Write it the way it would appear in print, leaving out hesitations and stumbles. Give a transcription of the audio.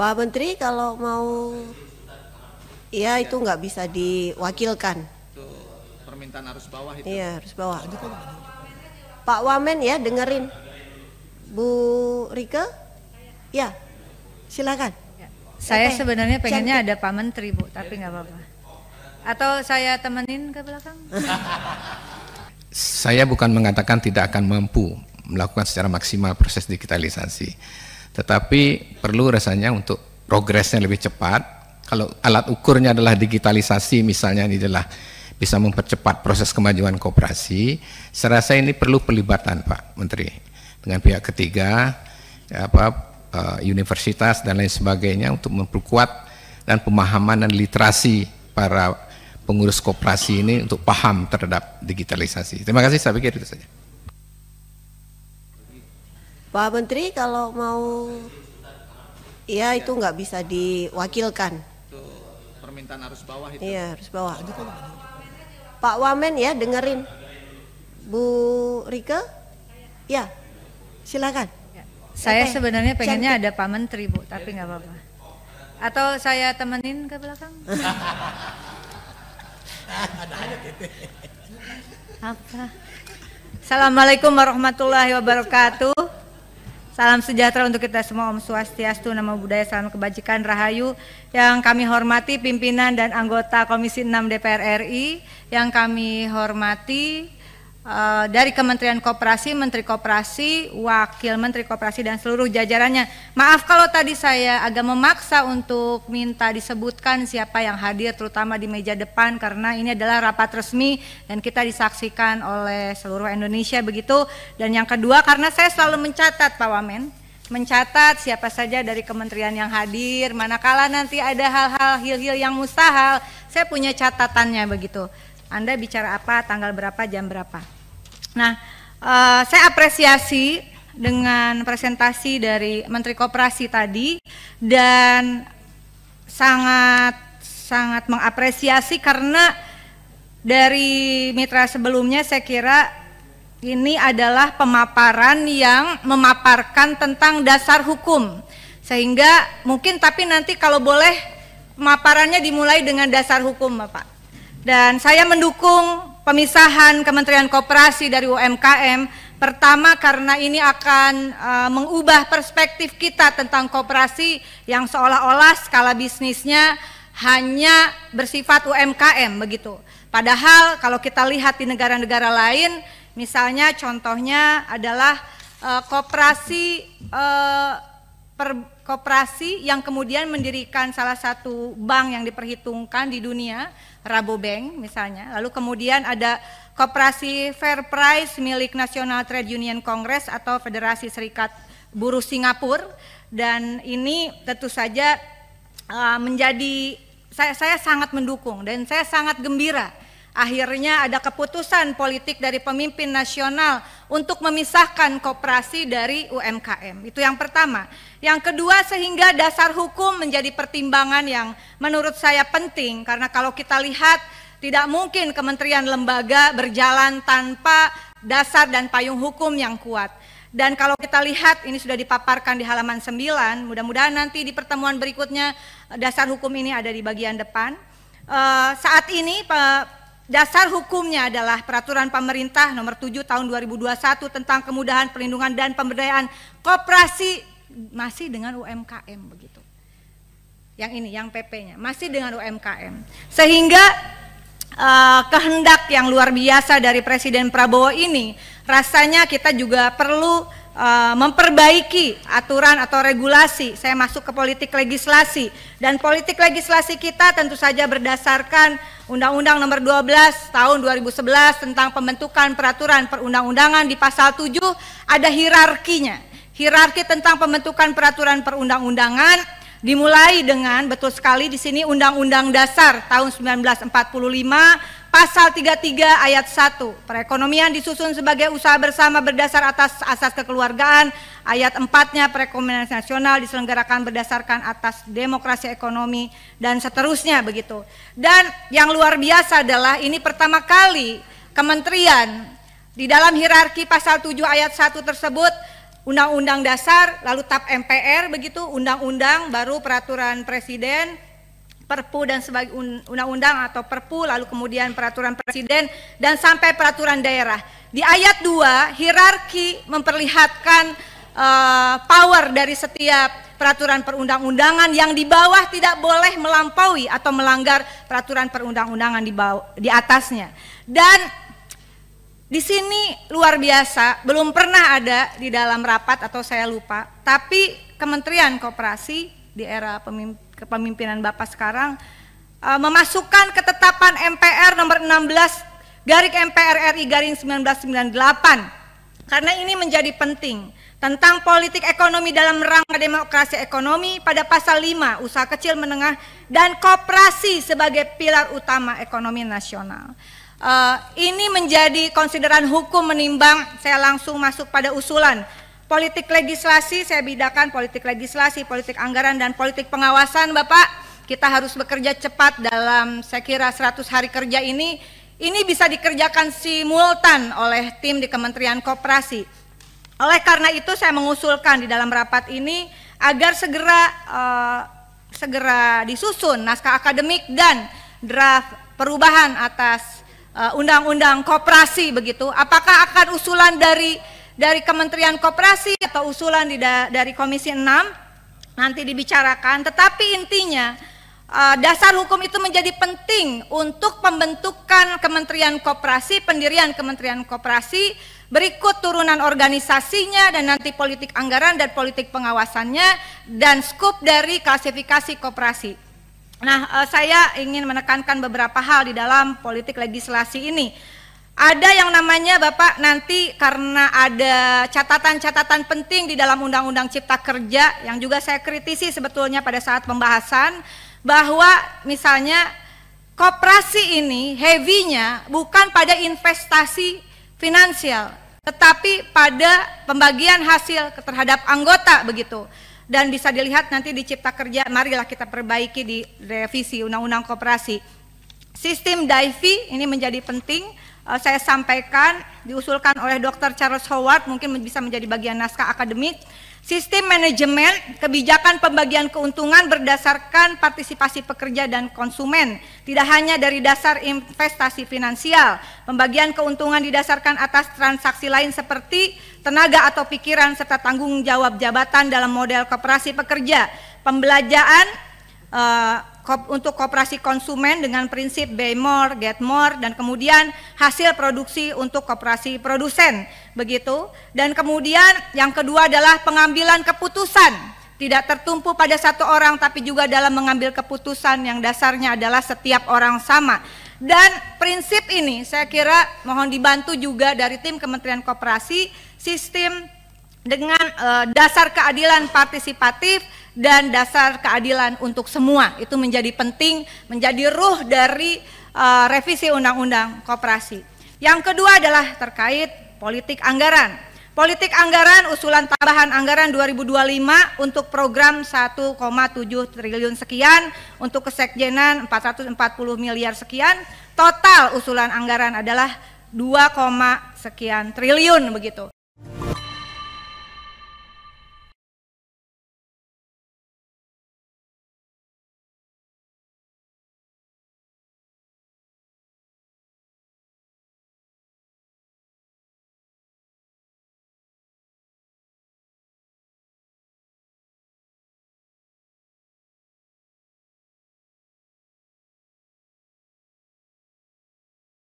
Pak Menteri kalau mau, ya itu nggak bisa diwakilkan. Itu permintaan arus bawah itu. Iya, harus bawah. Pak Wamen ya, dengerin. Bu Rike? Ya, silakan. Saya sebenarnya pengennya ada Pak Menteri, Bu, tapi nggak apa-apa. Atau saya temenin ke belakang? Saya bukan mengatakan tidak akan mampu melakukan secara maksimal proses digitalisasi, tetapi perlu rasanya untuk progresnya lebih cepat. Kalau alat ukurnya adalah digitalisasi, misalnya ini adalah bisa mempercepat proses kemajuan koperasi, saya rasa ini perlu pelibatan Pak Menteri dengan pihak ketiga, universitas dan lain sebagainya untuk memperkuat dan pemahaman dan literasi para pengurus koperasi ini untuk paham terhadap digitalisasi. Terima kasih, saya pikir itu saja. Pak Menteri kalau mau, ya itu nggak bisa diwakilkan. Itu permintaan arus bawah itu. Iya, harus bawah. Pak Wamen ya, dengerin. Bu Rike? Ya, silakan. Saya sebenarnya pengennya ada Pak Menteri, Bu, tapi nggak apa-apa. Atau saya temenin ke belakang? Apa? Assalamualaikum warahmatullahi wabarakatuh. Salam sejahtera untuk kita semua, Om Swastiastu, Namo Buddhaya, salam kebajikan, rahayu. Yang kami hormati pimpinan dan anggota Komisi 6 DPR RI, yang kami hormati dari Kementerian Koperasi, Menteri Koperasi, Wakil Menteri Koperasi dan seluruh jajarannya. Maaf kalau tadi saya agak memaksa untuk minta disebutkan siapa yang hadir, terutama di meja depan, karena ini adalah rapat resmi dan kita disaksikan oleh seluruh Indonesia begitu. Dan yang kedua, karena saya selalu mencatat Pak Wamen, mencatat siapa saja dari kementerian yang hadir, manakala nanti ada hal-hal hil-hil yang mustahil, saya punya catatannya begitu. Anda bicara apa, tanggal berapa, jam berapa. Nah, saya apresiasi dengan presentasi dari Menteri Koperasi tadi dan sangat mengapresiasi karena dari mitra sebelumnya saya kira ini adalah pemaparan yang memaparkan tentang dasar hukum. Sehingga mungkin tapi nanti kalau boleh pemaparannya dimulai dengan dasar hukum, Bapak. Dan saya mendukung pemisahan Kementerian Koperasi dari UMKM, pertama karena ini akan mengubah perspektif kita tentang koperasi yang seolah-olah skala bisnisnya hanya bersifat UMKM begitu. Padahal kalau kita lihat di negara-negara lain, misalnya contohnya adalah koperasi yang kemudian mendirikan salah satu bank yang diperhitungkan di dunia, Rabobank misalnya. Lalu kemudian ada koperasi Fair Price milik National Trade Union Congress atau Federasi Serikat Buruh Singapura. Dan ini tentu saja menjadi, saya sangat mendukung dan saya sangat gembira. Akhirnya ada keputusan politik dari pemimpin nasional untuk memisahkan koperasi dari UMKM. Itu yang pertama. Yang kedua, sehingga dasar hukum menjadi pertimbangan yang menurut saya penting. Karena kalau kita lihat, tidak mungkin kementerian lembaga berjalan tanpa dasar dan payung hukum yang kuat. Dan kalau kita lihat, ini sudah dipaparkan di halaman 9, mudah-mudahan nanti di pertemuan berikutnya dasar hukum ini ada di bagian depan. Saat ini dasar hukumnya adalah Peraturan Pemerintah Nomor 7 Tahun 2021 tentang kemudahan perlindungan dan pemberdayaan koperasi, masih dengan UMKM begitu. Yang ini, yang PP-nya masih dengan UMKM. Sehingga kehendak yang luar biasa dari Presiden Prabowo ini, rasanya kita juga perlu memperbaiki aturan atau regulasi. Saya masuk ke politik legislasi, dan politik legislasi kita tentu saja berdasarkan Undang-Undang Nomor 12 Tahun 2011 tentang pembentukan peraturan perundang-undangan. Di pasal 7 ada hierarkinya. Hierarki tentang pembentukan peraturan perundang-undangan dimulai dengan, betul sekali di sini, Undang-Undang Dasar tahun 1945 pasal 33 ayat 1. Perekonomian disusun sebagai usaha bersama berdasar atas asas kekeluargaan. Ayat 4-nya, perekonomian nasional diselenggarakan berdasarkan atas demokrasi ekonomi, dan seterusnya begitu. Dan yang luar biasa adalah ini pertama kali kementerian di dalam hierarki pasal 7 ayat 1 tersebut undang-undang dasar, lalu TAP MPR begitu, undang-undang, baru peraturan presiden, Perpu dan sebagai undang-undang atau Perpu, lalu kemudian peraturan presiden dan sampai peraturan daerah. Di ayat 2 hierarki memperlihatkan power dari setiap peraturan perundang-undangan, yang di bawah tidak boleh melampaui atau melanggar peraturan perundang-undangan di atasnya. Dan di sini luar biasa, belum pernah ada di dalam rapat atau saya lupa, tapi Kementerian Koperasi di era kepemimpinan Bapak sekarang memasukkan ketetapan MPR nomor 16/MPR RI/1998, karena ini menjadi penting, tentang politik ekonomi dalam rangka demokrasi ekonomi pada pasal 5, usaha kecil menengah dan koperasi sebagai pilar utama ekonomi nasional. Ini menjadi konsideran hukum menimbang. Saya langsung masuk pada usulan. Politik legislasi, saya bedakan politik legislasi, politik anggaran, dan politik pengawasan. Bapak, kita harus bekerja cepat dalam, saya kira 100 hari kerja ini bisa dikerjakan simultan oleh tim di Kementerian Koperasi. Oleh karena itu saya mengusulkan di dalam rapat ini agar segera disusun naskah akademik dan draft perubahan atas undang-undang koperasi begitu. Apakah akan usulan dari Kementerian Koperasi atau usulan dari Komisi 6 nanti dibicarakan, tetapi intinya dasar hukum itu menjadi penting untuk pembentukan Kementerian Koperasi, pendirian Kementerian Koperasi, berikut turunan organisasinya, dan nanti politik anggaran dan politik pengawasannya, dan skup dari klasifikasi koperasi. Nah, saya ingin menekankan beberapa hal di dalam politik legislasi ini. Ada yang namanya, Bapak, nanti karena ada catatan-catatan penting di dalam Undang-Undang Cipta Kerja yang juga saya kritisi sebetulnya pada saat pembahasan, bahwa misalnya koperasi ini heavy-nya bukan pada investasi finansial, tetapi pada pembagian hasil terhadap anggota begitu. Dan bisa dilihat nanti di Cipta Kerja, marilah kita perbaiki di revisi Undang-Undang Koperasi. Sistem DAIFI ini menjadi penting, saya sampaikan, diusulkan oleh Dr. Charles Howard, mungkin bisa menjadi bagian naskah akademik. Sistem manajemen kebijakan pembagian keuntungan berdasarkan partisipasi pekerja dan konsumen, tidak hanya dari dasar investasi finansial. Pembagian keuntungan didasarkan atas transaksi lain seperti tenaga atau pikiran serta tanggung jawab jabatan dalam model koperasi pekerja. Pembelanjaan untuk koperasi konsumen dengan prinsip buy more, get more, dan kemudian hasil produksi untuk koperasi produsen, begitu. Dan kemudian yang kedua adalah pengambilan keputusan, tidak tertumpu pada satu orang, tapi juga dalam mengambil keputusan yang dasarnya adalah setiap orang sama. Dan prinsip ini saya kira mohon dibantu juga dari tim Kementerian Koperasi, sistem dengan dasar keadilan partisipatif dan dasar keadilan untuk semua. Itu menjadi penting, menjadi ruh dari revisi Undang-Undang Koperasi. Yang kedua adalah terkait politik anggaran. Politik anggaran, usulan tambahan anggaran 2025 untuk program 1,7 triliun sekian, untuk kesekjenan 440 miliar sekian, total usulan anggaran adalah 2, sekian triliun begitu.